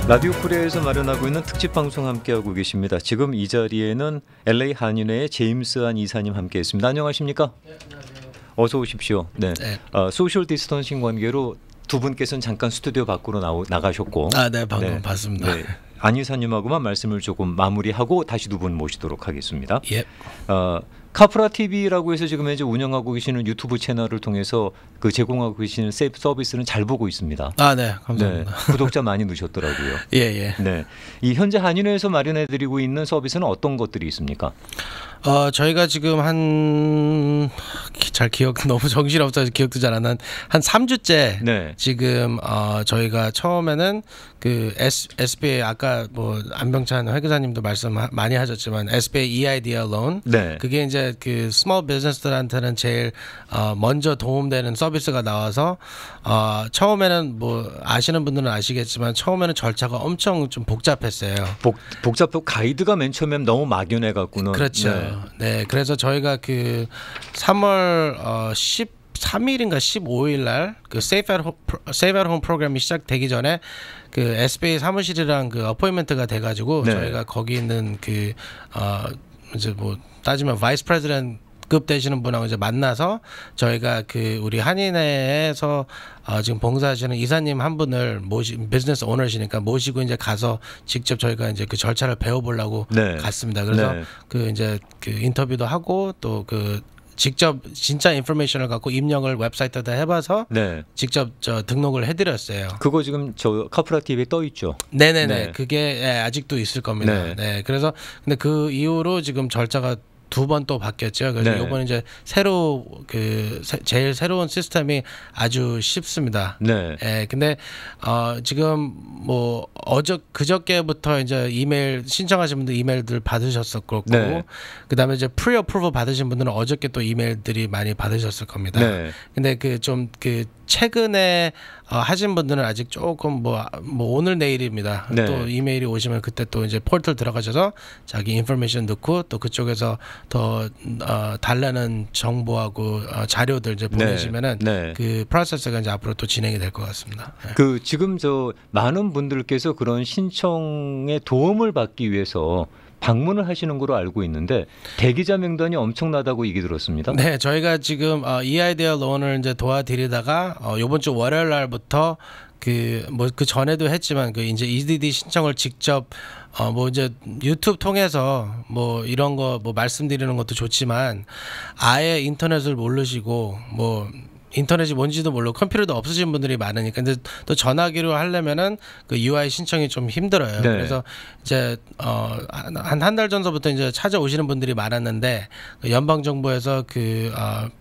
라디오 코리아에서 마련하고 있는 특집 방송 함께하고 계십니다. 지금 이 자리에는 LA 한인회의 제임스 한 이사님 함께했습니다. 안녕하십니까? 네, 안녕하세요. 어서 오십시오. 네. 네. 소셜 디스턴싱 관계로 두 분께서는 잠깐 스튜디오 밖으로 나가셨고. 네, 방금 봤습니다. 네. 안 이사님하고만 말씀을 조금 마무리하고 다시 두 분 모시도록 하겠습니다. 예. 카프라 TV라고 해서 지금 이제 운영하고 계시는 유튜브 채널을 통해서 그 제공하고 계시는 서비스는 잘 보고 있습니다. 네, 감사합니다. 네, 구독자 많이 누셨더라고요. 예. 네, 이 현재 한인회에서 마련해드리고 있는 서비스는 어떤 것들이 있습니까? 저희가 지금 잘 기억 너무 정신없어서 기억도 잘 안 난 한 3주째 네. 지금 저희가 처음에는 그 SBA 아까 뭐 안병찬 회계사님도 말씀 많이 하셨지만 SBA EIDL loan 네. 그게 이제 그 스몰 비즈니스들한테는 제일 먼저 도움되는 서비스가 나와서 처음에는 뭐 아시는 분들은 아시겠지만 처음에는 절차가 엄청 좀 복잡했어요. 복잡하고 가이드가 맨 처음에 너무 막연해 갖고는. 그렇죠. 네, 그래서 저희가 그 3월 13일인가 15일 날 그 Safe at Home 프로그램이 시작되기 전에 그 SBA 사무실이랑 그 어포인먼트가 돼가지고 네. 저희가 거기 있는 그 이제 뭐 따지면 바이스 프레지던트 급 되시는 분하고 이제 만나서 저희가 그 우리 한인회에서 지금 봉사하시는 이사님 한 분을 비즈니스 오너시니까 모시고 이제 가서 직접 저희가 이제 그 절차를 배워보려고 네. 갔습니다. 그래서 네. 그 이제 그 인터뷰도 하고 또 그 직접 진짜 인포메이션을 갖고 입력을 웹사이트에다 해봐서 네. 직접 등록을 해드렸어요. 그거 지금 저 카프라 TV에 떠 있죠. 네네네. 네. 그게 아직도 있을 겁니다. 네. 네. 그래서 근데 그 이후로 지금 절차가 2번 또 바뀌었죠. 그래서 네. 이번에 이제 제일 새로운 시스템이 아주 쉽습니다. 네. 근데 지금 뭐 그저께부터 이제 이메일 신청하신 분들 이메일들 받으셨었고, 네. 그다음에 이제 프리 어프로벌 받으신 분들은 어저께 또 이메일들이 많이 받으셨을 겁니다. 네. 근데 그 최근에 하신 분들은 아직 조금 뭐 오늘 내일입니다. 네. 또 이메일이 오시면 그때 또 이제 포털 들어가셔서 자기 인포메이션 넣고 또 그쪽에서 더 달라는 정보하고 자료들 이제 보내시면은 네. 그 프로세스가 이제 앞으로 또 진행이 될 것 같습니다. 네. 그 지금 저 많은 분들께서 그런 신청에 도움을 받기 위해서 방문을 하시는 걸로 알고 있는데 대기자 명단이 엄청나다고 얘기 들었습니다. 네, 저희가 지금 EIDL 론을 이제 도와드리다가 이번 주 월요일 날부터 그 전에도 했지만 그 이제 EDD 신청을 직접 뭐 이제 유튜브 통해서 뭐 이런 거 뭐 말씀드리는 것도 좋지만 아예 인터넷을 모르시고 뭐 인터넷이 뭔지도 모르고 컴퓨터도 없으신 분들이 많으니까 근데 또 전화기로 하려면은 그 UI 신청이 좀 힘들어요. 네. 그래서 이제 한 달 전서부터 이제 찾아오시는 분들이 많았는데 그 연방 정부에서 그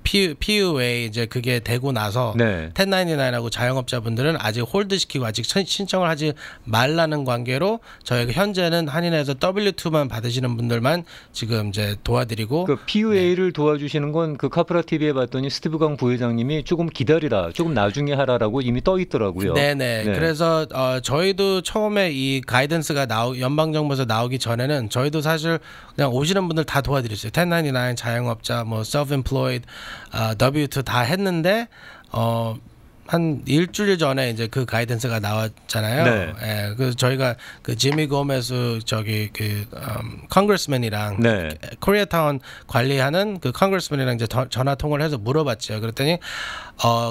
PUA 이제 그게 되고 나서 네. 1099하고 자영업자분들은 아직 홀드 시키고 아직 신청을 하지 말라는 관계로 저희가 현재는 한인회에서 W2만 받으시는 분들만 지금 이제 도와드리고 그 PUA를 도와주시는 건 그 카프라 TV에 봤더니 스티브 강 부회장님이 조금 기다리라, 조금 나중에 하라라고 이미 떠 있더라고요. 네네. 네. 그래서 저희도 처음에 이 가이던스가 연방 정부에서 나오기 전에는 저희도 사실 그냥 오시는 분들 다 도와드렸어요. 1099 자영업자, 뭐 self-employed, W2 다 했는데 한 일주일 전에 이제 그 가이던스가 나왔잖아요. 네. 예, 그래서 저희가 그 지미 고메스 저기 그 컨그레스맨이랑 네. 코리아타운 관리하는 그 컨그레스맨이랑 이제 전화 통화를 해서 물어봤죠. 그랬더니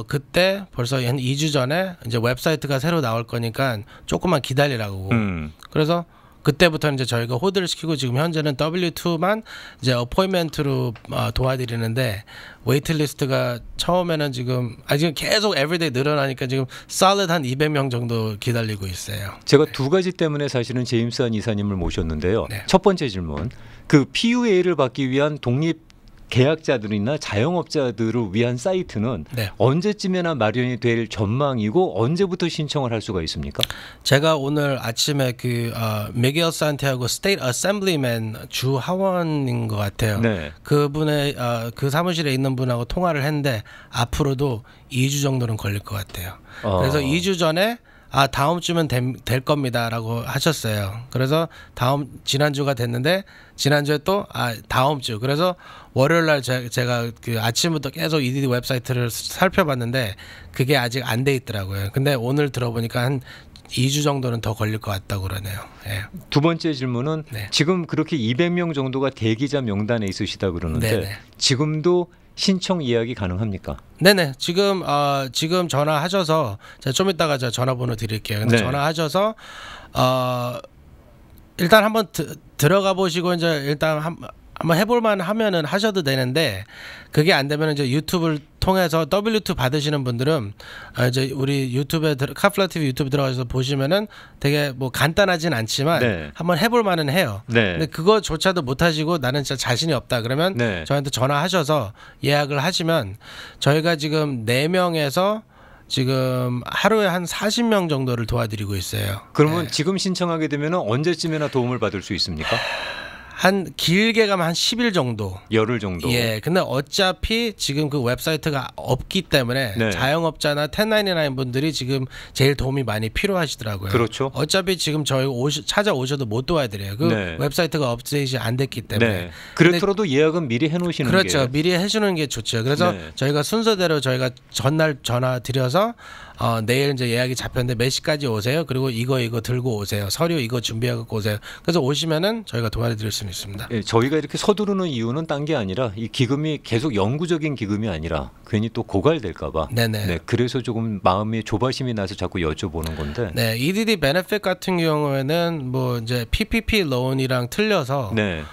그때 벌써 한 2주 전에 이제 웹사이트가 새로 나올 거니까 조금만 기다리라고. 그래서 그때부터 이제 저희가 호드를 시키고 지금 현재는 W2만 이제 어포인먼트로 도와드리는데 웨이트리스트가 처음에는 지금 계속 에브리데이 늘어나니까 지금 solid 한 200명 정도 기다리고 있어요. 제가 두 가지 때문에 사실은 제임스 한 이사님을 모셨는데요. 네. 첫 번째 질문. 그 PUA를 받기 위한 독립 계약자들이나 자영업자들을 위한 사이트는 네. 언제쯤에나 마련이 될 전망이고 언제부터 신청을 할 수가 있습니까? 제가 오늘 아침에 그 미겔 산티아고 스테이트 어셈블리맨 주 하원인 것 같아요. 네. 그분의 그 사무실에 있는 분하고 통화를 했는데 앞으로도 2주 정도는 걸릴 것 같아요. 그래서 2주 전에 다음 주면 될 겁니다라고 하셨어요. 그래서 지난주가 됐는데 지난주에 또 다음 주. 그래서 월요일 날 제가 그 아침부터 계속 EDD 웹사이트를 살펴봤는데 그게 아직 안 돼 있더라고요. 근데 오늘 들어보니까 한 2주 정도는 더 걸릴 것 같다고 그러네요. 예. 두 번째 질문은 네. 지금 그렇게 200명 정도가 대기자 명단에 있으시다 그러는데 네네. 지금도 신청 예약이 가능합니까? 네네. 지금 지금 전화하셔서 제가 좀 이따가 제가 전화번호 드릴게요. 근데 네. 전화하셔서 일단 한번 들어가 보시고 이제 일단 한번 해볼만 하면은 하셔도 되는데 그게 안 되면 이제 유튜브를 통해서 W2 받으시는 분들은 이제 우리 유튜브에 카플라 TV 유튜브 들어가서 보시면은 되게 뭐 간단하진 않지만 네. 한번 해볼만은 해요. 네. 근데 그거조차도 못 하시고 나는 진짜 자신이 없다 그러면 네. 저한테 전화하셔서 예약을 하시면 저희가 지금 4명에서 지금 하루에 한 40명 정도를 도와드리고 있어요. 그러면 지금 신청하게 되면 언제쯤이나 도움을 받을 수 있습니까? 한 길게 가면 한 10일 정도. 열흘 정도. 예. 근데 어차피 지금 그 웹사이트가 없기 때문에 네. 자영업자나 1099 분들이 지금 제일 도움이 많이 필요하시더라고요. 그렇죠. 어차피 지금 저희 찾아오셔도 못 도와드려요. 그 네. 웹사이트가 업데이트 안 됐기 때문에. 네. 그렇더라도 예약은 미리 해놓으시는 그렇죠. 게. 미리 해주는 게 좋죠. 그래서 네. 저희가 순서대로 저희가 전날 전화 드려서 내일 이제 예약이 잡혔는데 몇 시까지 오세요. 그리고 이거 들고 오세요. 서류 이거 준비하고 오세요. 그래서 오시면은 저희가 도와드릴 수는 있습니다. 예, 저희가 이렇게 서두르는 이유는 딴 게 아니라 이 기금이 계속 영구적인 기금이 아니라 괜히 또 고갈될까봐. 네네. 네, 그래서 조금 마음이 조바심이 나서 자꾸 여쭤보는 건데. 네, EDD 베네핏 같은 경우에는 뭐 이제 PPP 론이랑 틀려서 네.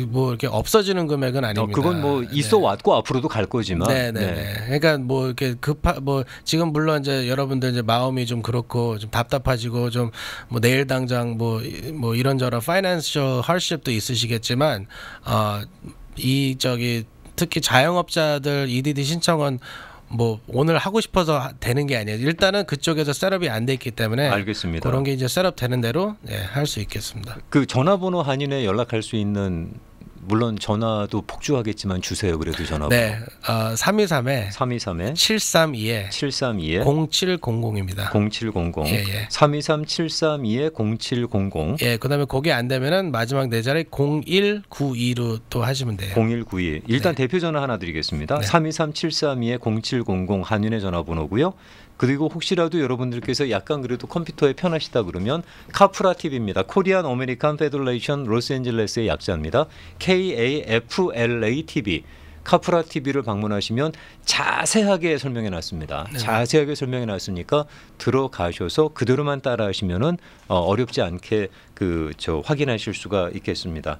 뭐 이렇게 없어지는 금액은 아닙니다. 그건 뭐 있어 왔고 앞으로도 갈 거지만. 네네네. 그러니까 뭐 이렇게 뭐 지금 물론 이제 여러분들 이제 마음이 좀 그렇고 좀 답답하시고 좀 뭐 내일 당장 뭐 이런저런 파이낸셜 하드십도 있으시겠지만 이 특히 자영업자들 EDD 신청은 뭐 오늘 하고 싶어서 되는 게 아니에요. 일단은 그쪽에서 셋업이 안 돼 있기 때문에 알겠습니다. 그런 게 이제 셋업 되는 대로 할 수 있겠습니다. 그 전화번호 한인에 연락할 수 있는 물론 전화도 폭주하겠지만 주세요. 그래도 전화번호. 네, 323에 323에 732에 732에 0700입니다. 0700 예, 예. 323 732에 0700 예, 그다음에 그게 안 되면은 마지막 네 자리 0192로 또 하시면 돼요. 0192 일단 대표 전화 하나 드리겠습니다. 네. 323 732에 0700 한윤의 전화번호고요. 그리고 혹시라도 여러분들께서 약간 그래도 컴퓨터에 편하시다 그러면 카프라 TV입니다. 코리안 어메리칸 페더레이션 로스앤젤레스의 약자입니다. KAFLA TV. 카프라 TV를 방문하시면 자세하게 설명해 놨습니다. 네. 자세하게 설명해 놨으니까 들어가셔서 그대로만 따라하시면은 어렵지 않게 확인하실 수가 있겠습니다.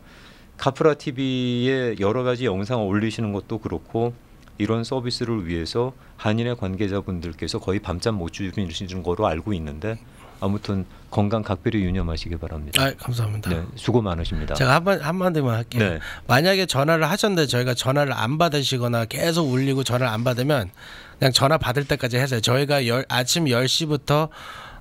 카프라 TV에 여러 가지 영상을 올리시는 것도 그렇고 이런 서비스를 위해서 한인의 관계자분들께서 거의 밤잠 못 주무시는 거로 알고 있는데 아무튼 건강 각별히 유념하시기 바랍니다. 감사합니다. 네, 수고 많으십니다. 제가 한마디만 할게요. 네. 만약에 전화를 하셨는데 저희가 전화를 안 받으시거나 계속 울리고 전화를 안 받으면 그냥 전화 받을 때까지 해서요. 저희가 아침 10시부터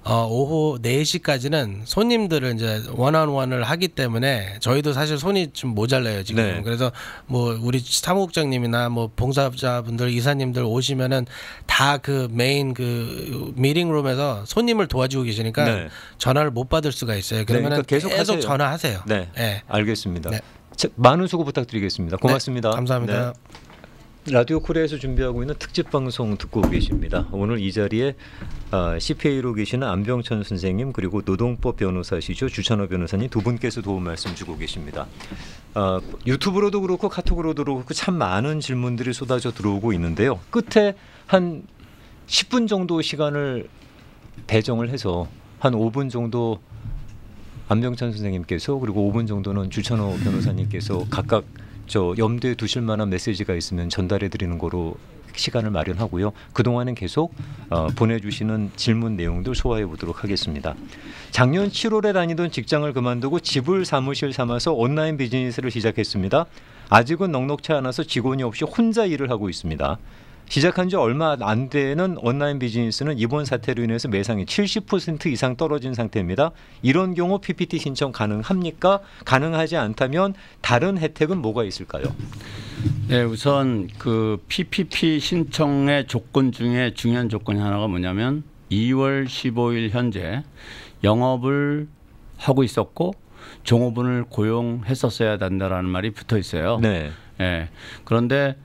오후 4시까지는 손님들을 이제 원원원을 하기 때문에 저희도 사실 손이 좀 모자라요 지금. 네. 그래서 뭐 우리 사무국장님이나 뭐 봉사자분들 이사님들 오시면은 다 그 메인 그 미팅룸에서 손님을 도와주고 계시니까 네. 전화를 못 받을 수가 있어요. 그러면은 그러니까 계속 하세요. 전화하세요. 네, 네. 알겠습니다. 네. 많은 수고 부탁드리겠습니다. 고맙습니다. 네, 감사합니다. 네. 라디오 코리아에서 준비하고 있는 특집 방송 듣고 계십니다. 오늘 이 자리에 CPA로 계시는 안병천 선생님 그리고 노동법 변호사시죠 주찬호 변호사님 두 분께서 도움 말씀 주고 계십니다. 유튜브로도 그렇고 카톡으로도 그렇고 참 많은 질문들이 쏟아져 들어오고 있는데요. 끝에 한 10분 정도 시간을 배정을 해서 한 5분 정도 안병천 선생님께서 그리고 5분 정도는 주찬호 변호사님께서 각각 염두에 두실 만한 메시지가 있으면 전달해 드리는 거로 시간을 마련하고요. 그동안은 계속 보내주시는 질문 내용들 소화해 보도록 하겠습니다. 작년 7월에 다니던 직장을 그만두고 집을 사무실 삼아서 온라인 비즈니스를 시작했습니다. 아직은 넉넉치 않아서 직원이 없이 혼자 일을 하고 있습니다. 시작한 지 얼마 안 되는 온라인 비즈니스는 이번 사태로 인해서 매상이 70% 이상 떨어진 상태입니다. 이런 경우 PPT 신청 가능합니까? 가능하지 않다면 다른 혜택은 뭐가 있을까요? 네, 우선 그 PPP 신청의 조건 중에 중요한 조건이 하나가 뭐냐면 2월 15일 현재 영업을 하고 있었고 종업원을 고용했었어야 된다라는 말이 붙어 있어요. 네. 예. 그런데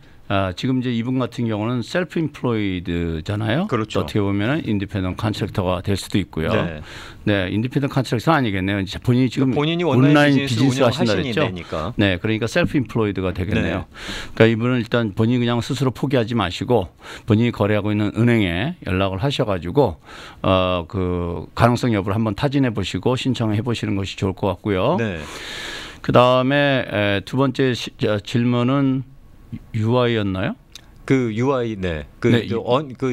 지금 이제 이분 같은 경우는 셀프 인플로이드잖아요. 그렇죠. 어떻게 보면 인디펜던트 컨트랙터가 될 수도 있고요. 네. 네, 인디펜던트 컨트랙터 아니겠네요. 이제 본인이 지금 본인이 온라인 비즈니스 하신다 운영하시니 그랬죠. 되니까. 네, 그러니까 셀프 인플로이드가 되겠네요. 네. 그러니까 이분은 일단 본인이 그냥 스스로 포기하지 마시고 본인이 거래하고 있는 은행에 연락을 하셔가지고 그 가능성 여부를 한번 타진해 보시고 신청해 보시는 것이 좋을 것 같고요. 네. 그 다음에 두 번째 질문은 UI였나요? 그 UI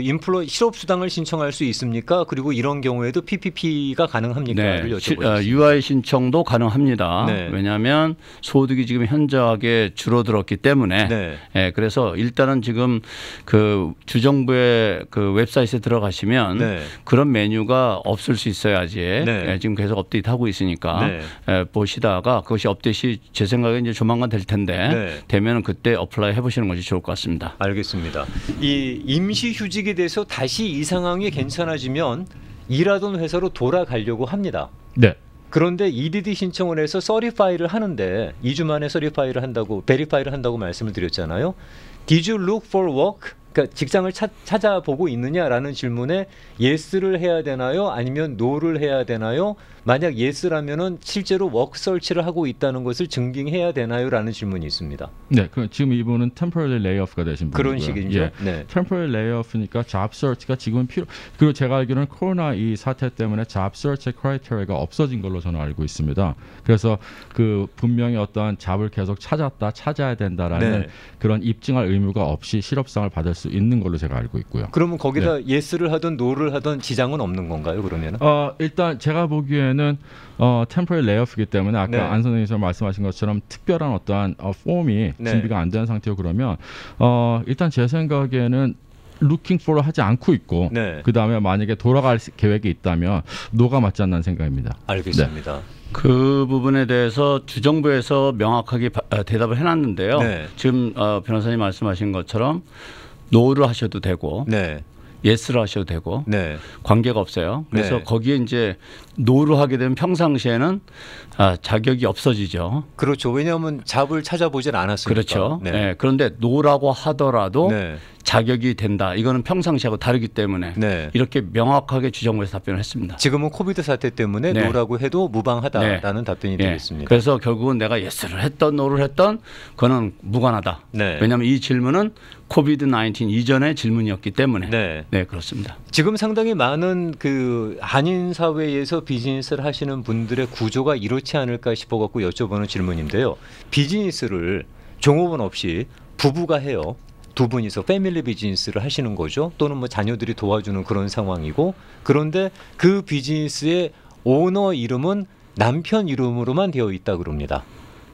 인플로 실업 수당을 신청할 수 있습니까? 그리고 이런 경우에도 PPP가 가능합니까?를 여쭤보셨습니다. UI 신청도 가능합니다. 네. 왜냐하면 소득이 지금 현저하게 줄어들었기 때문에 네. 그래서 일단은 지금 그 주정부의 그 웹사이트에 들어가시면 네. 그런 메뉴가 없을 수 있어야지. 네. 지금 계속 업데이트하고 있으니까 네. 보시다가 그것이 업데이트 제 생각에 이제 조만간 될 텐데 네. 되면은 그때 어플라이 해보시는 것이 좋을 것 같습니다. 알겠습니다. 이 임시휴직이 돼서 다시 이 상황이 괜찮아지면 일하던 회사로 돌아가려고 합니다. 네. 그런데 EDD 신청을 해서 서리파이를 하는데 2주 만에 서리파이를 한다고 베리파이를 한다고 말씀을 드렸잖아요. Did you look for work? 그러니까 직장을 찾아보고 있느냐라는 질문에 yes를 해야 되나요? 아니면 no를 해야 되나요? 만약 yes라면은 실제로 워크 서치를 하고 있다는 것을 증빙해야 되나요?라는 질문이 있습니다. 네, 지금 이분은 temporary layoff가 되신 분이고요. 그런 식이죠. 예. 네. temporary layoff니까 job search가 지금은 그리고 제가 알기로는 코로나 이 사태 때문에 job search의 크라이테리아가 없어진 걸로 저는 알고 있습니다. 그래서 그 분명히 어떠한 잡을 계속 찾아야 된다라는 네. 그런 입증할 의무가 없이 실업상을 받을 수 있는 걸로 제가 알고 있고요. 그러면 거기다 yes를 하든 no를 하든 지장은 없는 건가요? 그러면은? 일단 제가 보기에는 temporary layoff이기 때문에 아까 네. 안 선생님께서 말씀하신 것처럼 특별한 어떠한 폼이 네. 준비가 안 된 상태고 그러면 일단 제 생각에는 looking for 하지 않고 있고 네. 그 다음에 만약에 돌아갈 계획이 있다면 노가 맞지 않는 생각입니다. 알겠습니다. 네. 그 부분에 대해서 주정부에서 명확하게 대답을 해놨는데요. 네. 지금 변호사님 말씀하신 것처럼 노를 하셔도 되고 네. 예스를 하셔도 되고 네. 관계가 없어요. 그래서 네. 거기에 이제 노를 하게 되면 평상시에는 자격이 없어지죠. 그렇죠. 왜냐하면 잡을 찾아보진 않았으니까. 그렇죠. 네. 네. 그런데 노라고 하더라도 네. 자격이 된다. 이거는 평상시하고 다르기 때문에 네. 이렇게 명확하게 주정부에서 답변을 했습니다. 지금은 코비드 사태 때문에 네. 노라고 해도 무방하다라는 답변이 네. 되겠습니다. 그래서 결국은 내가 예스를 했던 노를 했던 그거는 무관하다. 네. 왜냐하면 이 질문은 코비드-19 이전의 질문이었기 때문에 네. 그렇습니다. 지금 상당히 많은 그 한인 사회에서 비즈니스를 하시는 분들의 구조가 이렇지 않을까 싶어갖고 여쭤보는 질문인데요. 비즈니스를 종업원 없이 부부가 해요. 두 분이서 패밀리 비즈니스를 하시는 거죠. 또는 뭐 자녀들이 도와주는 그런 상황이고, 그런데 그 비즈니스의 오너 이름은 남편 이름으로만 되어 있다 그럽니다.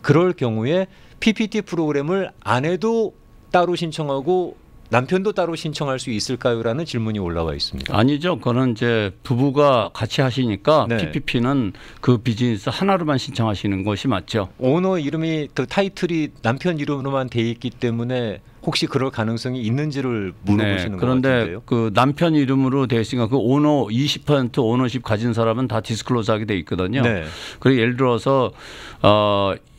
그럴 경우에 PPT 프로그램을 아내도 따로 신청하고 남편도 따로 신청할 수 있을까요?라는 질문이 올라와 있습니다. 아니죠. 그거는 이제 부부가 같이 하시니까 네. PPP는 그 비즈니스 하나로만 신청하시는 것이 맞죠. 오너 이름이 그 타이틀이 남편 이름으로만 돼 있기 때문에 혹시 그럴 가능성이 있는지를 물어보시는 것 그런데 같은데요. 그 남편 이름으로 되어 있으니까 그 오너 20% 오너십 가진 사람은 다 디스클로즈하게 돼 있거든요. 네. 그리고 예를 들어서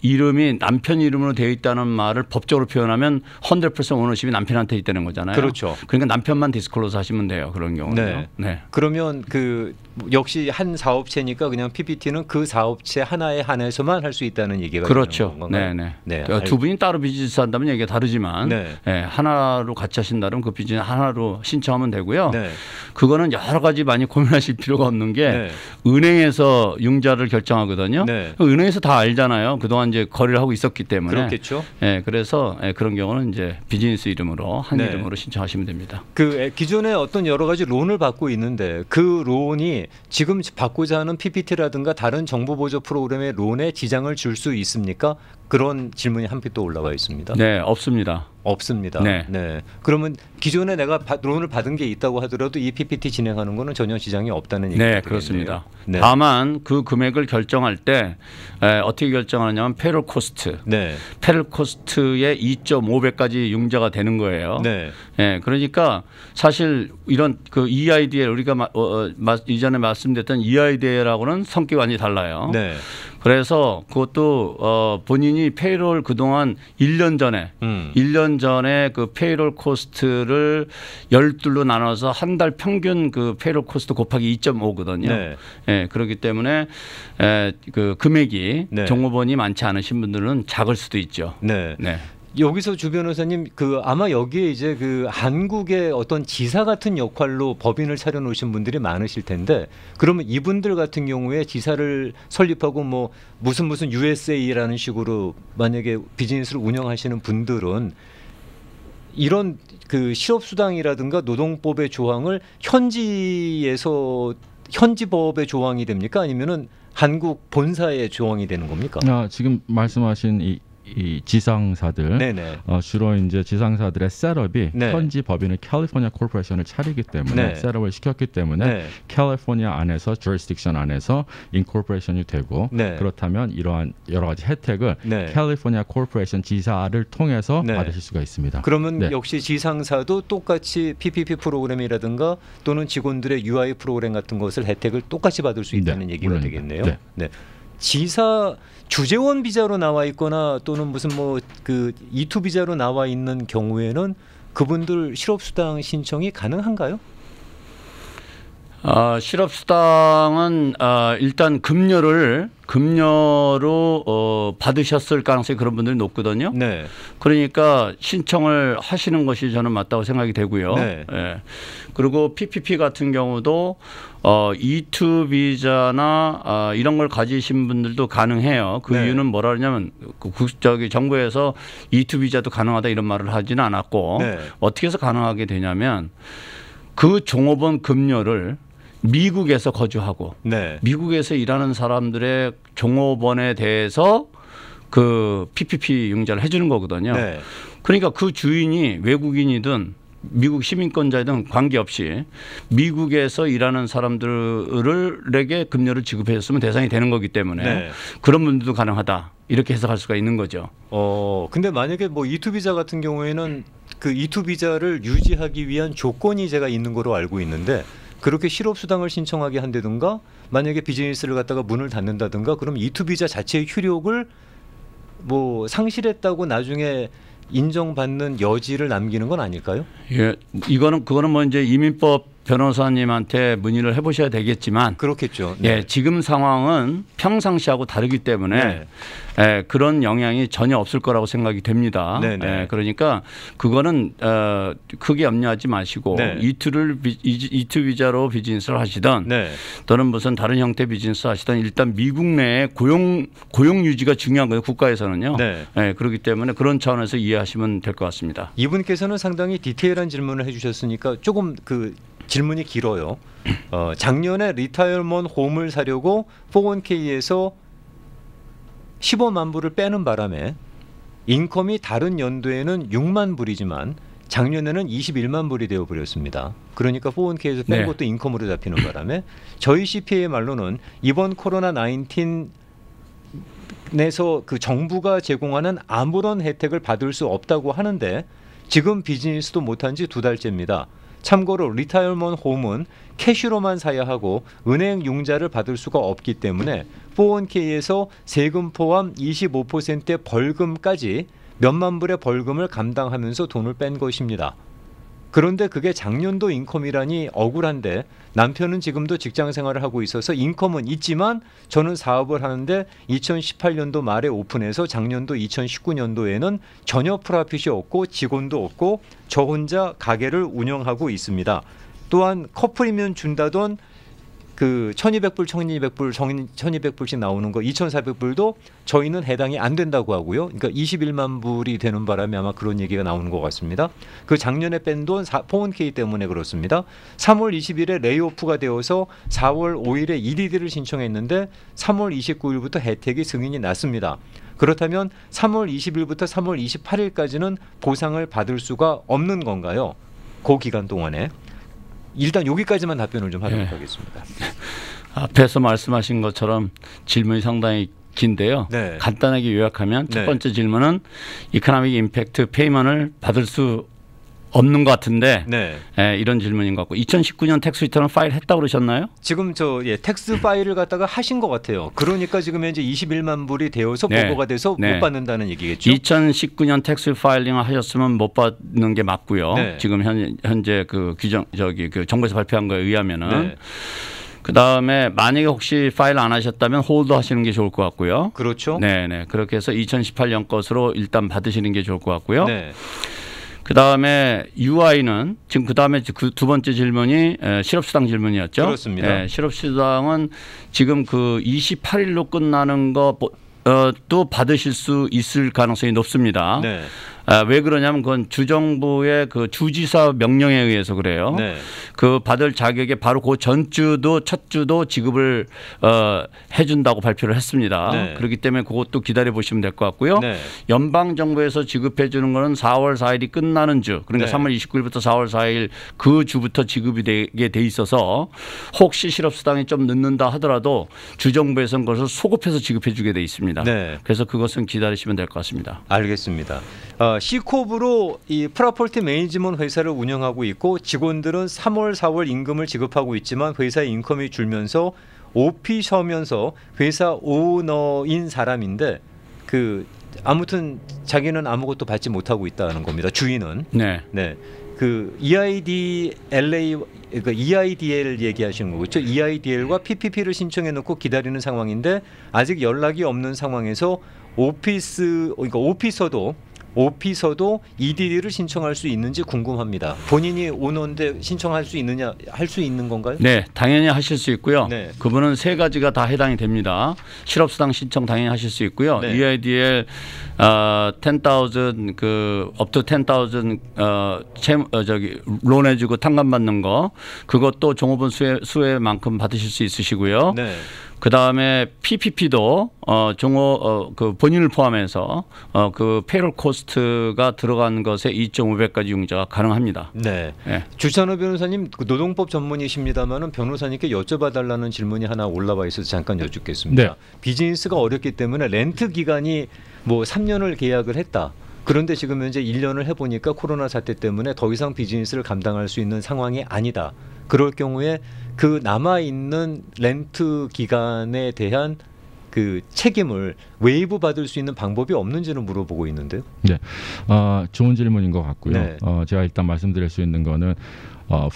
이름이 남편 이름으로 되어 있다는 말을 법적으로 표현하면 100% 오너십이 남편한테 있다는 거잖아요. 그렇죠. 그러니까 남편만 디스클로즈 하시면 돼요. 그런 경우는요. 네. 그러면 그 역시 한 사업체니까 그냥 PPT는 그 사업체 하나에 한해서만 할 수 있다는 얘기가 그렇죠. 되는 건가요? 네. 그러니까 두 분이 따로 비즈니스 한다면 얘기가 다르지만 네. 하나로 같이 하신다면 그 비즈니스 하나로 신청하면 되고요. 네. 그거는 여러 가지 많이 고민하실 필요가 없는 게 네. 은행에서 융자를 결정하거든요. 네. 은행에서 다 알잖아요. 그동안 이제 거래를 하고 있었기 때문에. 그렇겠죠. 그래서 그런 경우는 이제 비즈니스 이름으로 한 네. 이름으로 신청하시면 됩니다. 그 기존에 어떤 여러 가지 론을 받고 있는데 그 론이 지금 받고자 하는 PPT라든가 다른 정보 보조 프로그램의 론에 지장을 줄 수 있습니까? 그런 질문이 한 표 또 올라와 있습니다. 네, 없습니다. 없습니다. 네. 그러면 기존에 내가 론을 받은 게 있다고 하더라도 이 PPT 진행하는 거는 전혀 지장이 없다는 얘기가 네, 되겠네요. 그렇습니다. 네. 다만 그 금액을 결정할 때 어떻게 결정하냐면 페럴 코스트. 네. 페럴 코스트의 2.5배까지 융자가 되는 거예요. 네. 그러니까 사실 이런 그 EIDL 우리가 이전에 말씀드렸던 EIDL하고는 성격이 완전히 달라요. 네. 그래서 그것도 본인이 페이롤 그동안 1년 전에 그 페이롤 코스트를 12로 나눠서 한 달 평균 그 페이롤 코스트 곱하기 2.5거든요. 네. 예, 그렇기 때문에 그 금액이 네. 종업원이 많지 않으신 분들은 작을 수도 있죠. 네. 네. 여기서 주 변호사님 그 아마 여기에 이제 그 한국의 어떤 지사 같은 역할로 법인을 차려놓으신 분들이 많으실 텐데 그러면 이분들 같은 경우에 지사를 설립하고 뭐 무슨 USA라는 식으로 만약에 비즈니스를 운영하시는 분들은 이런 그 실업수당이라든가 노동법의 조항을 현지 법의 조항이 됩니까? 아니면은 한국 본사의 조항이 되는 겁니까? 지금 말씀하신 이 지상사들 네네. 주로 이제 지상사들의 셋업이 네. 현지 법인의 캘리포니아 코퍼레이션을 차리기 때문에 네. 셋업을 시켰기 때문에 네. 캘리포니아 안에서 jurisdiction 안에서 인코퍼레이션이 되고 네. 그렇다면 이러한 여러 가지 혜택을 네. 캘리포니아 코퍼레이션 지사를 통해서 네. 받으실 수가 있습니다. 그러면 네. 역시 지상사도 똑같이 PPP 프로그램이라든가 또는 직원들의 UI 프로그램 같은 것을 혜택을 똑같이 받을 수 있다는 네, 얘기가 물론입니다. 되겠네요. 네. 네. 지사 주재원 비자로 나와 있거나 또는 무슨 뭐 그 E2 비자로 나와 있는 경우에는 그분들 실업수당 신청이 가능한가요? 실업수당은 일단 급여로 받으셨을 가능성이 그런 분들이 높거든요. 네. 그러니까 신청을 하시는 것이 저는 맞다고 생각이 되고요. 네. 예. 그리고 PPP 같은 경우도 E2 비자나 이런 걸 가지신 분들도 가능해요. 그 네. 이유는 뭐라 그러냐면 정부에서 E2 비자도 가능하다 이런 말을 하지는 않았고 네. 어떻게 해서 가능하게 되냐면 그 종업원 급여를 미국에서 거주하고 네. 미국에서 일하는 사람들의 종업원에 대해서 그 PPP 융자를 해주는 거거든요. 네. 그러니까 그 주인이 외국인이든 미국 시민권자이든 관계없이 미국에서 일하는 사람들에게 급여를 지급했으면 대상이 되는 거기 때문에 네. 그런 분들도 가능하다 이렇게 해석할 수가 있는 거죠. 근데 만약에 뭐 E2 비자 같은 경우에는 그 E2 비자를 유지하기 위한 조건이 제가 있는 거로 알고 있는데 그렇게 실업수당을 신청하게 한다든가 만약에 비즈니스를 갖다가 문을 닫는다든가 그럼 E2 비자 자체의 효력을 뭐 상실했다고 나중에 인정받는 여지를 남기는 건 아닐까요? 예, 그거는 뭐 이제 이민법 변호사님한테 문의를 해보셔야 되겠지만 그렇겠죠. 예, 지금 상황은 평상시하고 다르기 때문에 네. 예, 그런 영향이 전혀 없을 거라고 생각이 됩니다. 네, 네. 예, 그러니까 그거는 크게 염려하지 마시고 네. E2 비자로 비즈니스를 하시던 네. 또는 무슨 다른 형태 비즈니스 하시던 일단 미국 내에 고용 유지가 중요한 거예요. 국가에서는요. 네. 예, 그렇기 때문에 그런 차원에서 이해하시면 될 것 같습니다. 이분께서는 상당히 디테일한 질문을 해주셨으니까 조금 그 질문이 길어요. 작년에 리타이어먼트 홈을 사려고 401k에서 15만 불을 빼는 바람에 인컴이 다른 연도에는 6만 불이지만 작년에는 21만 불이 되어버렸습니다. 그러니까 401k에서 뺀 네. 것도 인컴으로 잡히는 바람에 저희 CPA의 말로는 이번 코로나 19 내서 그 정부가 제공하는 아무런 혜택을 받을 수 없다고 하는데 지금 비즈니스도 못한 지 2달째입니다. 참고로 리타이어먼트 홈은 캐시로만 사야 하고 은행 융자를 받을 수가 없기 때문에 401k에서 세금 포함 25%의 벌금까지 몇만 불의 벌금을 감당하면서 돈을 뺀 것입니다. 그런데 그게 작년도 인컴이라니 억울한데 남편은 지금도 직장 생활을 하고 있어서 인컴은 있지만 저는 사업을 하는데 2018년도 말에 오픈해서 작년도 2019년도에는 전혀 프라핏이 없고 직원도 없고 저 혼자 가게를 운영하고 있습니다. 또한 커플이면 준다던 그 1200불, 1200불씩 나오는 거 2400불도 저희는 해당이 안 된다고 하고요. 그러니까 21만 불이 되는 바람에 아마 그런 얘기가 나오는 것 같습니다. 그 작년에 뺀 돈 401k 때문에 그렇습니다. 3월 20일에 레이오프가 되어서 4월 5일에 EDD를 신청했는데 3월 29일부터 혜택이 승인이 났습니다. 그렇다면 3월 20일부터 3월 28일까지는 보상을 받을 수가 없는 건가요? 그 기간 동안에. 일단 여기까지만 답변을 좀 하도록 하겠습니다. 앞에서 말씀하신 것처럼 질문이 상당히 긴데요. 네. 간단하게 요약하면 네. 첫 번째 질문은 이코노믹 임팩트 페이먼을 받을 수 없는 것 같은데 네. 이런 질문인 것 같고 2019년 텍스 리턴을 파일했다고 그러셨나요? 지금 텍스 파일을 갖다가 하신 것 같아요. 그러니까 지금 현재 21만 불이 되어서 보고가 돼서 못 받는다는 얘기겠죠. 2019년 텍스 파일링을 하셨으면 못 받는 게 맞고요. 네. 지금 현재 그 규정 그 정부에서 발표한 거에 의하면은. 그 다음에 만약에 혹시 파일 안 하셨다면 홀드 하시는 게 좋을 것 같고요. 그렇죠. 네네. 그렇게 해서 2018년 것으로 일단 받으시는 게 좋을 것 같고요. 네. 그 다음에 UI는 지금 그 다음에 그 두 번째 질문이 실업수당 질문이었죠. 그렇습니다. 실업수당은 지금 그 28일로 끝나는 거 또 받으실 수 있을 가능성이 높습니다. 네. 왜 그러냐면 그건 주정부의 그 주지사 명령에 의해서 그래요. 네. 그 받을 자격에 바로 그 전주도 첫 주도 지급을 해준다고 발표를 했습니다. 네. 그렇기 때문에 그것도 기다려 보시면 될 것 같고요. 네. 연방 정부에서 지급해 주는 거는 4월 4일이 끝나는 주, 그러니까 네. 3월 29일부터 4월 4일 그 주부터 지급이 되게 돼 있어서 혹시 실업수당이 좀 늦는다 하더라도 주정부에서는 그것을 소급해서 지급해 주게 돼 있습니다. 네. 그래서 그것은 기다리시면 될 것 같습니다. 알겠습니다. C코브로 이 프라퍼티 매니지먼트 회사를 운영하고 있고 직원들은 3월, 4월 임금을 지급하고 있지만 회사의 인컴이 줄면서 OP 쉬면서 회사 오너인 사람인데 아무튼 자기는 아무것도 받지 못하고 있다는 겁니다. 주인은. 네. 네. 그 EIDL 얘기하시는 거겠죠. EIDL과 PPP를 신청해 놓고 기다리는 상황인데 아직 연락이 없는 상황에서 오피서도 EDD를 신청할 수 있는지 궁금합니다. 본인이 오너인데 신청할 수 있느냐, 할 수 있는 건가요? 네, 당연히 하실 수 있고요. 네. 그분은 세 가지가 다 해당이 됩니다. 실업수당 신청 당연히 하실 수 있고요. 네. EIDL 10,000 up to 10,000 론 해주고 탕감 받는 거 그것도 종업원 수혜만큼 받으실 수 있으시고요. 네. 그 다음에 PPP도 그 본인을 포함해서 그 페이롤 코스트가 들어간 것에 2.5배까지 융자가 가능합니다. 네. 네. 주찬호 변호사님 노동법 전문이십니다만은 변호사님께 여쭤봐달라는 질문이 하나 올라와 있어서 잠깐 여쭙겠습니다. 네. 비즈니스가 어렵기 때문에 렌트 기간이 뭐 3년을 계약을 했다. 그런데 지금 현재 1년을 해보니까 코로나 사태 때문에 더 이상 비즈니스를 감당할 수 있는 상황이 아니다. 그럴 경우에 그 남아있는 렌트 기간에 대한 그 책임을 웨이브 받을 수 있는 방법이 없는지는 물어보고 있는데요. 네, 좋은 질문인 것 같고요. 네. 제가 일단 말씀드릴 수 있는 거는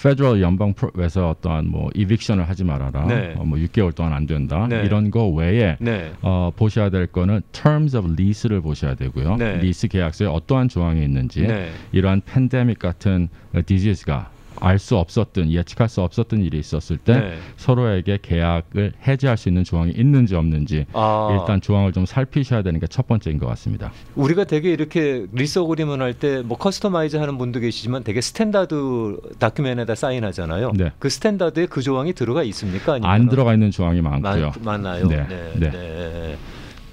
페더럴 연방에서 어떠한 뭐 이빅션을 하지 말아라, 네. 뭐 6개월 동안 안 된다, 네. 이런 거 외에 네. 보셔야 될 거는 terms of lease를 보셔야 되고요. 네. 리스 계약서에 어떠한 조항이 있는지, 네. 이러한 팬데믹 같은 디지즈가 알 수 없었던, 예측할 수 없었던 일이 있었을 때 네. 서로에게 계약을 해지할 수 있는 조항이 있는지 없는지 일단 조항을 좀 살피셔야 되는 게 첫 번째인 것 같습니다. 우리가 되게 이렇게 리스 어그리먼 할 때 뭐 커스터마이즈 하는 분도 계시지만 되게 스탠다드 다큐멘에다 사인하잖아요. 네. 그 스탠다드에 그 조항이 들어가 있습니까? 아니면 안 들어가 있는 조항이 많고요. 많아요. 네. 네. 네.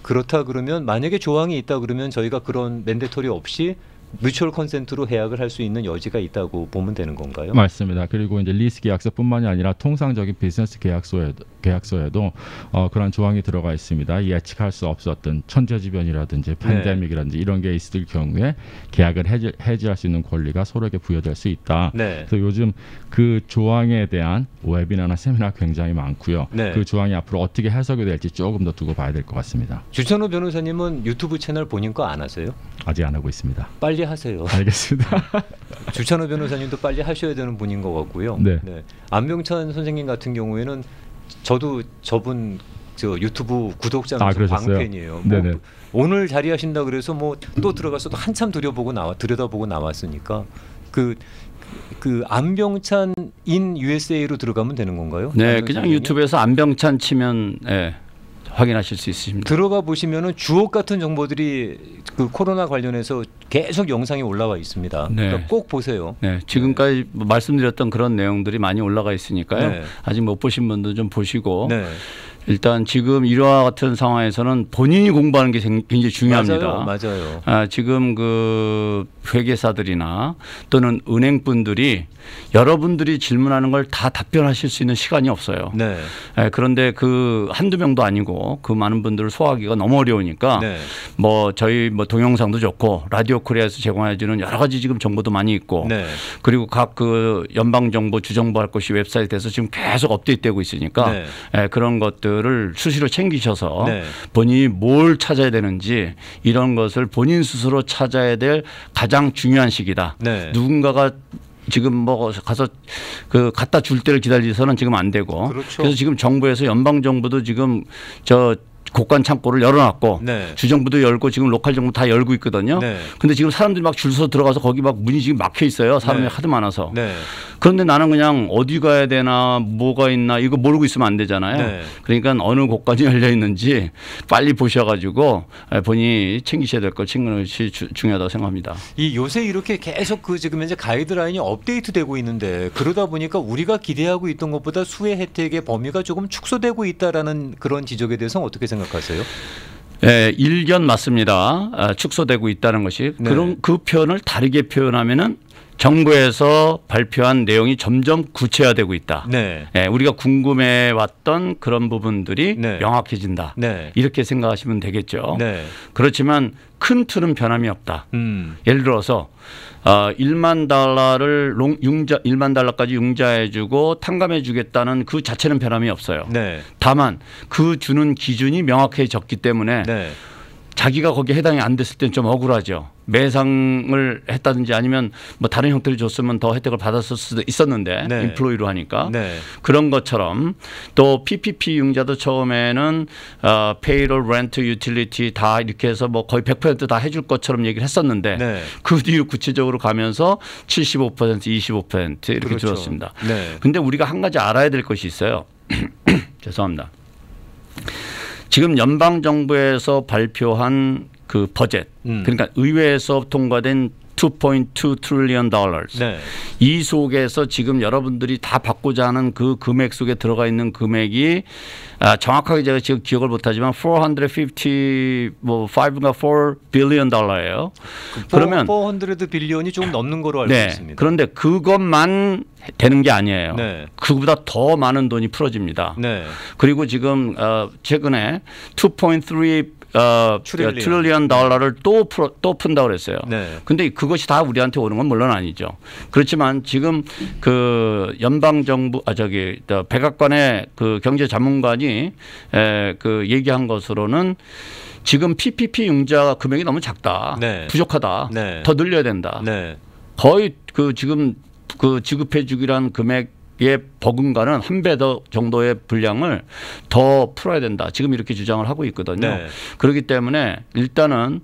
그렇다 그러면 만약에 조항이 있다 그러면 저희가 그런 맨데토리 없이 뮤추얼 컨센트로 계약을 할 수 있는 여지가 있다고 보면 되는 건가요? 맞습니다. 그리고 이제 리스 계약서뿐만이 아니라 통상적인 비즈니스 계약서에도 그런 조항이 들어가 있습니다. 예측할 수 없었던 천재지변이라든지 팬데믹이라든지 이런 게 있을 경우에 계약을 해지할 수 있는 권리가 서로에게 부여될 수 있다. 네. 그래서 요즘 그 조항에 대한 웨비나나 세미나 굉장히 많고요. 네. 그 조항이 앞으로 어떻게 해석이 될지 조금 더 두고 봐야 될 것 같습니다. 주찬호 변호사님은 유튜브 채널 본인 거 안 하세요? 아직 안 하고 있습니다. 빨리 하세요. 알겠습니다. 주찬호 변호사님도 빨리 하셔야 되는 분인 것 같고요. 네. 안병찬 선생님 같은 경우에는 저도 저분 유튜브 구독자는 그러셨어요? 광팬이에요. 네네. 오늘 자리하신다 그래서 뭐 또 들어가서도 한참 들여다보고 나왔으니까 그 안병찬 인 USA로 들어가면 되는 건가요? 네, 안병찬 그냥 선생님? 유튜브에서 안병찬 치면 확인하실 수 있으십니다. 들어가 보시면은 주옥 같은 정보들이 그 코로나 관련해서 계속 영상이 올라와 있습니다. 네. 그러니까 꼭 보세요. 네, 지금까지 말씀드렸던 그런 내용들이 많이 올라가 있으니까요. 네. 아직 못 보신 분들 좀 보시고 네. 일단 지금 이와 같은 상황에서는 본인이 공부하는 게 굉장히 중요합니다. 맞아요. 지금 그 회계사들이나 또는 은행분들이 여러분들이 질문하는 걸 다 답변하실 수 있는 시간이 없어요. 네. 그런데 그 한두 명도 아니고 그 많은 분들을 소화하기가 너무 어려우니까 네. 뭐 저희 뭐 동영상도 좋고 라디오 코리아에서 제공해주는 여러 가지 지금 정보도 많이 있고 네. 그리고 각 그 연방정부 주정부할 것이 웹사이트에서 지금 계속 업데이트되고 있으니까 네. 그런 것들을 수시로 챙기셔서 네. 본인이 뭘 찾아야 되는지 이런 것을 본인 스스로 찾아야 될 가장 중요한 시기다. 네. 누군가가 지금 뭐 가서 그 갖다 줄 때를 기다리서는 지금 안 되고 그렇죠. 그래서 지금 정부에서 연방 정부도 지금 저 곡간 창고를 열어놨고 네. 주정부도 열고 지금 로컬 정부 다 열고 있거든요. 네. 근데 지금 사람들이 막 줄 서서 들어가서 거기 막 문이 지금 막혀 있어요. 사람이 네. 하도 많아서. 네. 그런데 나는 그냥 어디 가야 되나 뭐가 있나 이거 모르고 있으면 안 되잖아요. 네. 그러니까 어느 곳까지 열려 있는지 빨리 보셔가지고 본인이 챙기셔야 될 걸 챙기는 것이 중요하다고 생각합니다. 이 요새 이렇게 계속 그 지금 현재 가이드라인이 업데이트되고 있는데 그러다 보니까 우리가 기대하고 있던 것보다 수혜 혜택의 범위가 조금 축소되고 있다라는 그런 지적에 대해서는 어떻게 생각하세요? 네, 일견 맞습니다. 축소되고 있다는 것이 네. 그런 그 표현을 다르게 표현하면은 정부에서 발표한 내용이 점점 구체화되고 있다. 네. 우리가 궁금해왔던 그런 부분들이 네. 명확해진다. 네. 이렇게 생각하시면 되겠죠. 네. 그렇지만 큰 틀은 변함이 없다. 예를 들어서 1만 달러를 1만 달러까지 융자해주고 탕감해주겠다는 그 자체는 변함이 없어요. 네. 다만 그 주는 기준이 명확해졌기 때문에 네. 자기가 거기에 해당이 안 됐을 때는 좀 억울하죠. 매상을 했다든지 아니면 뭐 다른 형태를 줬으면 더 혜택을 받았을 수도 있었는데 네. 인플로이로 하니까 네. 그런 것처럼 또 PPP 융자도 처음에는 payroll, rent, utility 다 이렇게 해서 뭐 거의 100% 다 해줄 것처럼 얘기를 했었는데 네. 그 뒤로 구체적으로 가면서 75%, 25% 이렇게 그렇죠. 줄었습니다. 네. 근데 우리가 한 가지 알아야 될 것이 있어요. 죄송합니다. 지금 연방 정부에서 발표한 그 버젯, 그러니까 의회에서 통과된 2.2 trillion dollars. 네. 이 속에서 지금 여러분들이 다 받고자 하는 그 금액 속에 들어가 있는 금액이 정확하게 제가 지금 기억을 못하지만 450인가 4 billion 달러예요. 그러면 400 빌리언이 조금 넘는 거로 알고 있습니다. 그런데 그것만 되는 게 아니에요. 네. 그보다 더 많은 돈이 풀어집니다. 네. 그리고 지금 최근에 2.3 트릴리언 달러를 또 푼다고 그랬어요. 네. 근데 그것이 다 우리한테 오는 건 물론 아니죠. 그렇지만 지금 그 연방 정부 백악관의 그 경제 자문관이 그 얘기한 것으로는 지금 PPP 융자 금액이 너무 작다. 네. 부족하다. 네. 더 늘려야 된다. 네. 거의 그 지금 그 지급해 주기란 금액의 버금가는 한 배 더 정도의 분량을 더 풀어야 된다. 지금 이렇게 주장을 하고 있거든요. 네. 그렇기 때문에 일단은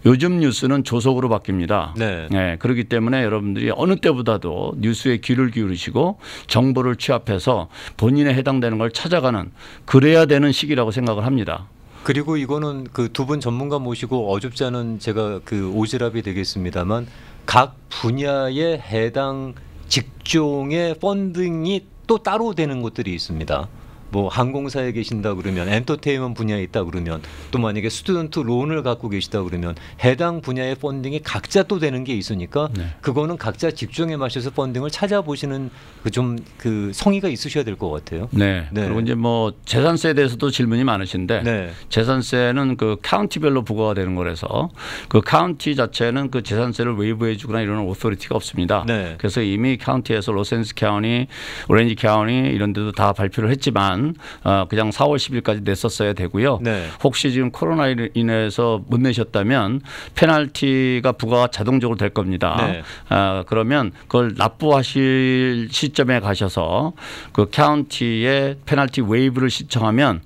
요즘 뉴스는 조속으로 바뀝니다. 네. 그렇기 때문에 여러분들이 어느 때보다도 뉴스에 귀를 기울이시고 정보를 취합해서 본인에 해당되는 걸 찾아가는 그래야 되는 시기라고 생각을 합니다. 그리고 이거는 그 두 분 전문가 모시고 어줍지 않은 제가 그 오지랖이 되겠습니다만 각 분야에 해당 직종의 펀딩이 또 따로 되는 것들이 있습니다. 뭐 항공사에 계신다 그러면 엔터테인먼트 분야에 있다 그러면 또 만약에 스튜던트 론을 갖고 계시다 그러면 해당 분야의 펀딩이 각자 또 되는 게 있으니까 그거는 각자 직종에 맞춰서 펀딩을 찾아보시는 그 좀 그 성의가 있으셔야 될 것 같아요. 네. 그리고 이제 뭐 재산세에 대해서도 질문이 많으신데 네. 재산세는 그 카운티별로 부과가 되는 거라서 그 카운티 자체는 그 재산세를 웨이브해 주거나 이런 오토리티가 없습니다. 네. 그래서 이미 카운티에서 로스앤스 카운티, 오렌지 카운티 이런 데도 다 발표를 했지만 그냥 4월 10일까지 냈었어야 되고요. 네. 혹시 지금 코로나로 인해서 못 내셨다면 페널티가 부과가 자동적으로 될 겁니다. 네. 그러면 그걸 납부하실 시점에 가셔서 그 카운티에 페널티 웨이브를 신청하면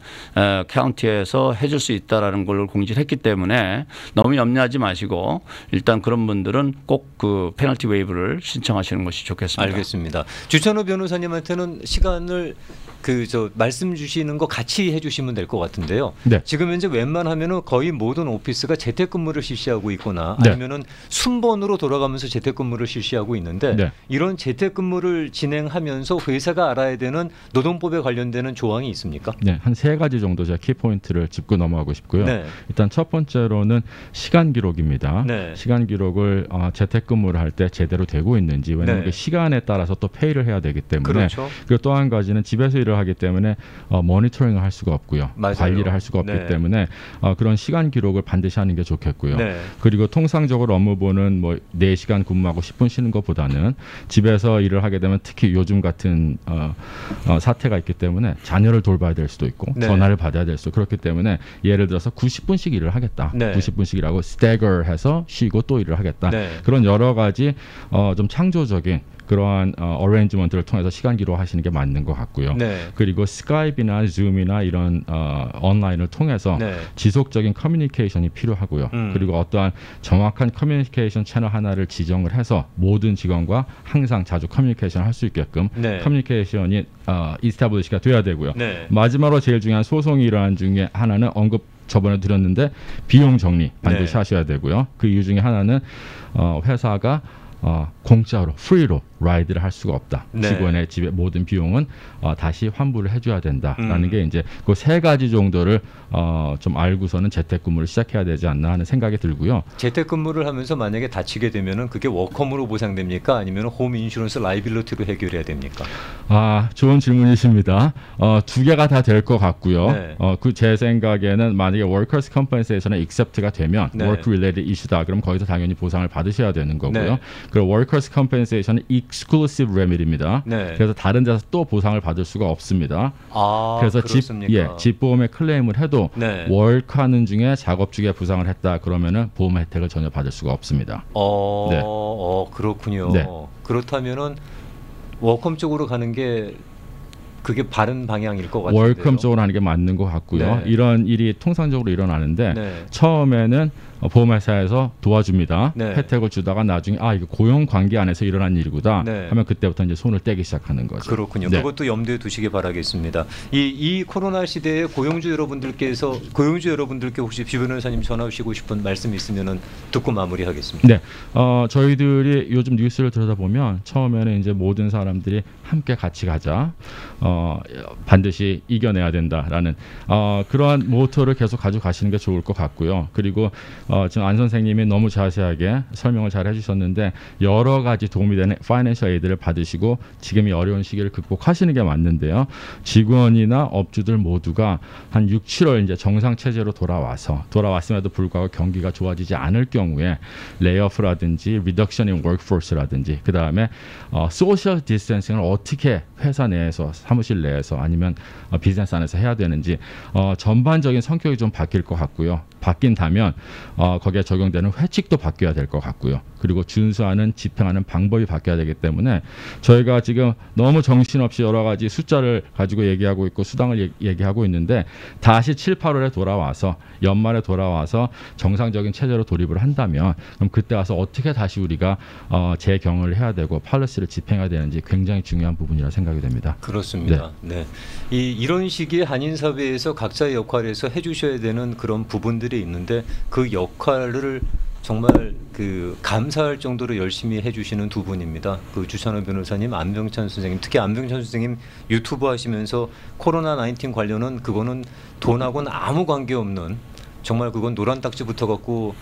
카운티에서 해줄 수 있다라는 걸 공지를 했기 때문에 너무 염려하지 마시고 일단 그런 분들은 꼭 그 페널티 웨이브를 신청하시는 것이 좋겠습니다. 알겠습니다. 주찬호 변호사님한테는 시간을 말씀 주시는 거 같이 해주시면 될 것 같은데요. 네. 지금 현재 웬만하면은 거의 모든 오피스가 재택근무를 실시하고 있거나 네. 아니면은 순번으로 돌아가면서 재택근무를 실시하고 있는데 네. 이런 재택근무를 진행하면서 회사가 알아야 되는 노동법에 관련되는 조항이 있습니까? 네, 한 3가지 정도 제가 키포인트를 짚고 넘어가고 싶고요. 네. 일단 첫 번째로는 시간 기록입니다. 네. 시간 기록을 재택근무를 할 때 제대로 되고 있는지, 왜냐하면 네. 그 시간에 따라서 또 페이를 해야 되기 때문에. 그렇죠. 그리고 또 한 가지는 집에서 일을 하기 때문에 모니터링을 할 수가 없고요. 맞아요. 관리를 할 수가 없기 네. 때문에 그런 시간 기록을 반드시 하는 게 좋겠고요. 네. 그리고 통상적으로 업무보는 뭐 4시간 근무하고 10분 쉬는 것보다는 집에서 일을 하게 되면 특히 요즘 같은 사태가 있기 때문에 자녀를 돌봐야 될 수도 있고 네. 전화를 받아야 될 수도 그렇기 때문에 예를 들어서 90분씩 일을 하겠다. 네. 90분씩 일하고 stagger 해서 쉬고 또 일을 하겠다. 네. 그런 여러 가지 좀 창조적인 그러한 어레인지먼트를 통해서 시간 기록하시는 게 맞는 것 같고요. 네. 그리고 스카이프나 줌이나 이런 온라인을 통해서 네. 지속적인 커뮤니케이션이 필요하고요. 그리고 어떠한 정확한 커뮤니케이션 채널 하나를 지정을 해서 모든 직원과 항상 자주 커뮤니케이션을 할 수 있게끔 네. 커뮤니케이션이 이스타블리시가 돼야 되고요. 네. 마지막으로 제일 중요한 소송이 일어난 중에 하나는 저번에 드렸는데 비용 정리 반드시 네. 하셔야 되고요. 그 이유 중에 하나는 회사가 공짜로 프리로 라이드를 할 수가 없다. 네. 직원의 집의 모든 비용은 다시 환불을 해줘야 된다라는 게 이제 그 3가지 정도를 좀 알고서는 재택근무를 시작해야 되지 않나 하는 생각이 들고요. 재택근무를 하면서 만약에 다치게 되면은 그게 워크홈으로 보상됩니까? 아니면 홈 인슈런스 라이빌리티로 해결해야 됩니까? 좋은 질문이십니다. 2개가 다 될 것 같고요. 네. 그 제 생각에는 만약에 워커스 컴pensation에 accept가 되면 네. work related issue다. 그럼 거기서 당연히 보상을 받으셔야 되는 거고요. 네. 그리고 워커스 컴pensation은 exclusive remedy입니다. 네. 그래서 다른 데서 또 보상을 받을 수가 없습니다. 그렇습니까? 그래서 집보험에 클레임을 해도 네. 월하는 중에 작업 중에 부상을 했다 그러면은 보험 혜택을 전혀 받을 수가 없습니다. 네. 그렇군요. 네. 그렇다면은 워크홈 쪽으로 가는 게 그게 바른 방향일 것 같은데요. 월컴 쪽으로 하는 게 맞는 것 같고요. 네. 이런 일이 통상적으로 일어나는데 네. 처음에는 보험회사에서 도와줍니다. 네. 혜택을 주다가 나중에 이거 고용 관계 안에서 일어난 일이구나 네. 하면 그때부터 이제 손을 떼기 시작하는 거죠. 그렇군요. 네. 그것도 염두에 두시기 바라겠습니다. 이 코로나 시대에 고용주 여러분들께 혹시 비 변호사님 전하 주시고 싶은 말씀 있으면은 듣고 마무리하겠습니다. 네, 저희들이 요즘 뉴스를 들여다보면 처음에는 이제 모든 사람들이 함께 같이 가자, 반드시 이겨내야 된다라는 그러한 모토를 계속 가져가시는 게 좋을 것 같고요. 그리고 지금 안 선생님이 너무 자세하게 설명을 잘 해주셨는데 여러 가지 도움이 되는 파이낸셜 에이드를 받으시고 지금 이 어려운 시기를 극복하시는 게 맞는데요. 직원이나 업주들 모두가 한 6, 7월 이제 정상 체제로 돌아왔음에도 불구하고 경기가 좋아지지 않을 경우에 레이오프라든지 리덕션 인 워크포스라든지 그 다음에 소셜 디스턴싱을 어떻게 회사 내에서 사무실 내에서 아니면 비즈니스 안에서 해야 되는지 전반적인 성격이 좀 바뀔 것 같고요. 바뀐다면 거기에 적용되는 회칙도 바뀌어야 될 것 같고요. 그리고 준수하는 집행하는 방법이 바뀌어야 되기 때문에 저희가 지금 너무 정신없이 여러 가지 숫자를 가지고 얘기하고 있고 수당을 얘기하고 있는데 다시 7, 8월에 돌아와서 연말에 돌아와서 정상적인 체제로 돌입을 한다면 그럼 그때 와서 어떻게 다시 우리가 재경을 해야 되고 팔러시를 집행해야 되는지 굉장히 중요한 부분이라 생각이 됩니다. 그렇습니다. 네. 이런 시기에 한인사회에서 각자의 역할에서 해주셔야 되는 그런 부분들이 있는데 그 역할을 정말 감사할 정도로 열심히 해주시는 두 분입니다. 주찬호 변호사님, 안병찬 선생님, 특히 안병찬 선생님 유튜브 하시면서 코로나19 관련은 그거는 돈하고는 아무 관계 없는 정말 그건 노란 딱지 붙어갖고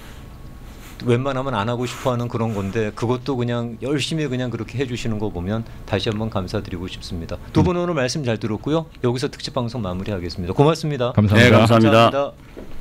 웬만하면 안 하고 싶어하는 그런 건데 그것도 그냥 열심히 그냥 그렇게 해주시는 거 보면 다시 한번 감사드리고 싶습니다. 두 분 오늘 말씀 잘 들었고요. 여기서 특집 방송 마무리하겠습니다. 고맙습니다. 감사합니다. 네, 감사합니다. 감사합니다.